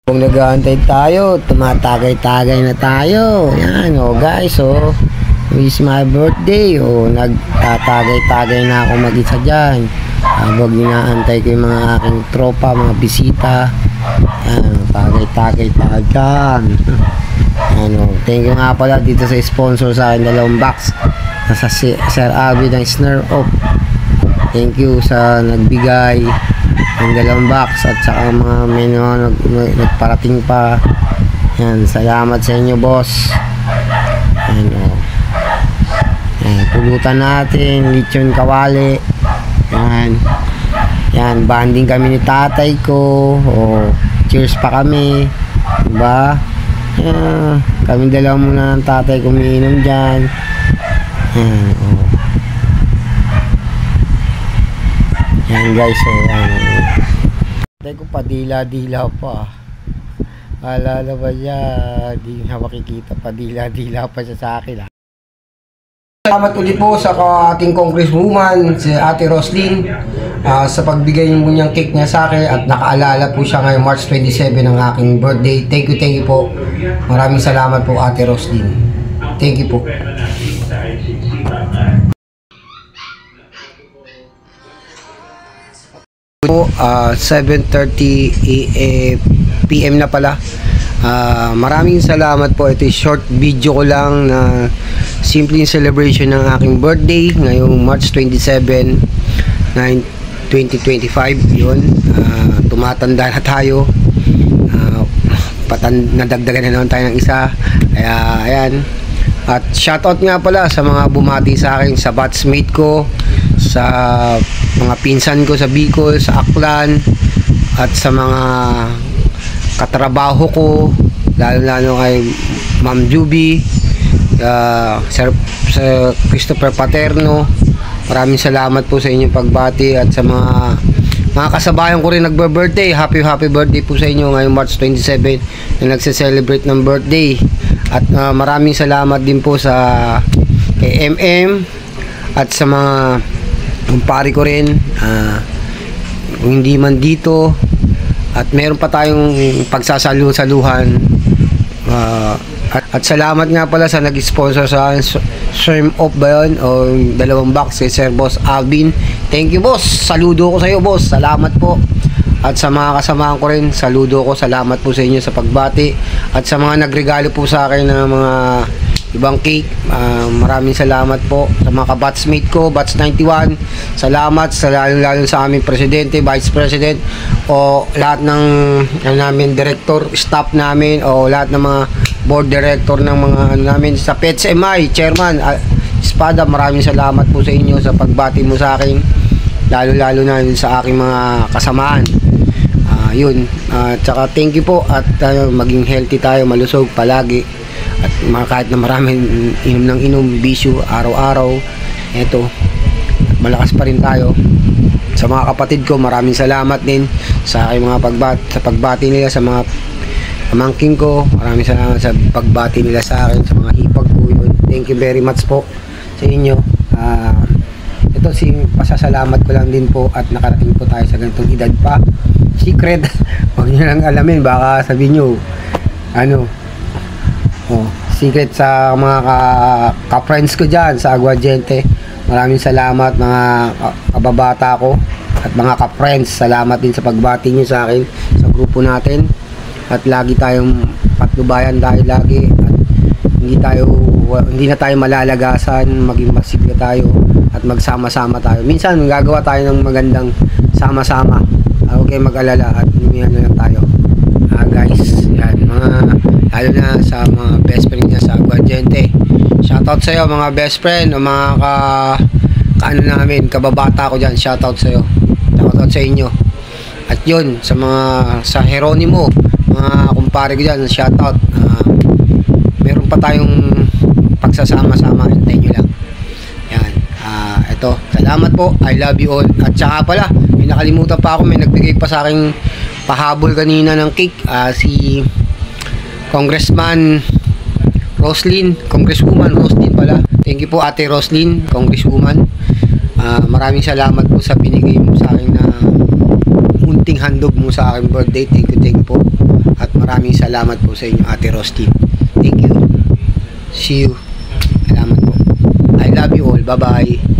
Kung nag-aantay tayo, tumatagay-tagay na tayo. Yan, guys, it's my birthday. Nagtatagay-tagay na ako mag-isa dyan. Habang inaantay ko yung mga aking tropa, mga bisita. Yan, tagay-tagay tayo dyan. Thank you nga pala dito sa sponsor sa akin, 2 box. Nasa Sir Abby ng Snare Off. Thank you sa nagbigay ng 2 box at saka mga nagparating pa. Yan, salamat sa inyo, boss. Yan, pulutan natin lechon kawali. Yan, banding kami ni tatay ko. Cheers pa kami, diba? Yan, kami dalawa muna ng tatay ko umiinom dyan. Yan guys, ko padila-dila pa. Alala ba niya? Di na makikita, padila-dila pa siya sa akin. Salamat ulit po sa ating congresswoman, si Ate Roslyn, sa pagbigay mo niyang cake niya sa akin at nakaalala po siya ngayong March 27 ng aking birthday. Thank you po. Maraming salamat po, Ate Roslyn. Thank you po. 7:30 PM na pala. Maraming salamat po. Ito yung short video ko lang na simpleng celebration ng aking birthday ngayong March 27, 2025. Yun, tumatanda na tayo. Nadagdagan na naman tayo ng isa. Kaya ayan. At shoutout nga pala sa mga bumati sa akin, sa batchmate ko, sa mga pinsan ko sa Bicol, sa Aklan, at sa mga katrabaho ko, lalo kay Ma'am Juby, Sir Christopher Paterno. Maraming salamat po sa inyong pagbati, at sa mga kasabayan ko rin nagbe-birthday. Happy birthday po sa inyo ngayong March 27 na nagse-celebrate ng birthday. At maraming salamat din po sa kay MM at sa mga kumpare ko rin, hindi man dito, at meron pa tayong pagsasaluhan. At salamat nga pala sa nag-sponsor sa Swim Off ba yun, o 2 box kay Sir Boss Alvin. Thank you, boss. Saludo ko sa iyo, boss. Salamat po. At sa mga kasamahan ko rin, saludo ko. Salamat po sa inyo sa pagbati. At sa mga nagregalo po sa akin ng mga ibang cake, maraming salamat po. Sa mga kabatsmate ko, Batch 91, salamat sa lalo sa aming presidente, vice president, o lahat ng namin director, staff namin, o lahat ng mga board director ng mga namin, sa Pets MI, chairman Espada. Maraming salamat po sa inyo sa pagbati mo sa akin, lalo na sa aking mga kasamaan. Yun, tsaka thank you po, at maging healthy tayo, malusog palagi, at kahit na maraming inom bisyo araw-araw, eto, malakas pa rin tayo. Sa mga kapatid ko, maraming salamat din sa aking mga pagbati nila, sa mga pamangkin ko, maraming salamat sa pagbati nila sa akin, sa mga hipag ko. Yun, thank you very much po sa inyo. Ito, pasasalamat ko lang din po, at nakarating po tayo sa ganitong edad pa. Secret, huwag nyo lang alamin, baka sabihin nyo secret sa mga ka-friends ko dyan sa Aguadiente. Maraming salamat mga kababata ko at mga ka-friends. Salamat din sa pagbati nyo sa akin, sa grupo natin, at lagi tayong patnubayan dahil lagi, at hindi na tayo malalagasan, maging masigla tayo at magsama-sama tayo. Minsan gagawa tayo ng magandang sama-sama. Okay, mag-alala, at lumihan na lang tayo. Guys, yan, lalo na sa mga best friend niya sa Aguadiente. Shoutout sa iyo mga best friend, o mga namin, kababata ko dyan. Shoutout sa iyo. Shoutout sa inyo. At yun, sa Geronimo, mga kumpare ko dyan, shoutout. Meron pa tayong pagsasama-sama, hintayin nyo lang. Yan, ito, salamat po, I love you all. At saka pala, may nakalimutan pa ako, may nagbigay pa sa aking pahabol kanina ng cake, si Congresswoman Roslyn pala. Thank you po, Ate Roslyn, Congresswoman. Maraming salamat po sa binigay mo sa akin na munting handog mo sa aking birthday. Thank you po. At Salamat po sa inyo, Ate Rosti. Thank you. See you. Salamat po. I love you all. Bye-bye.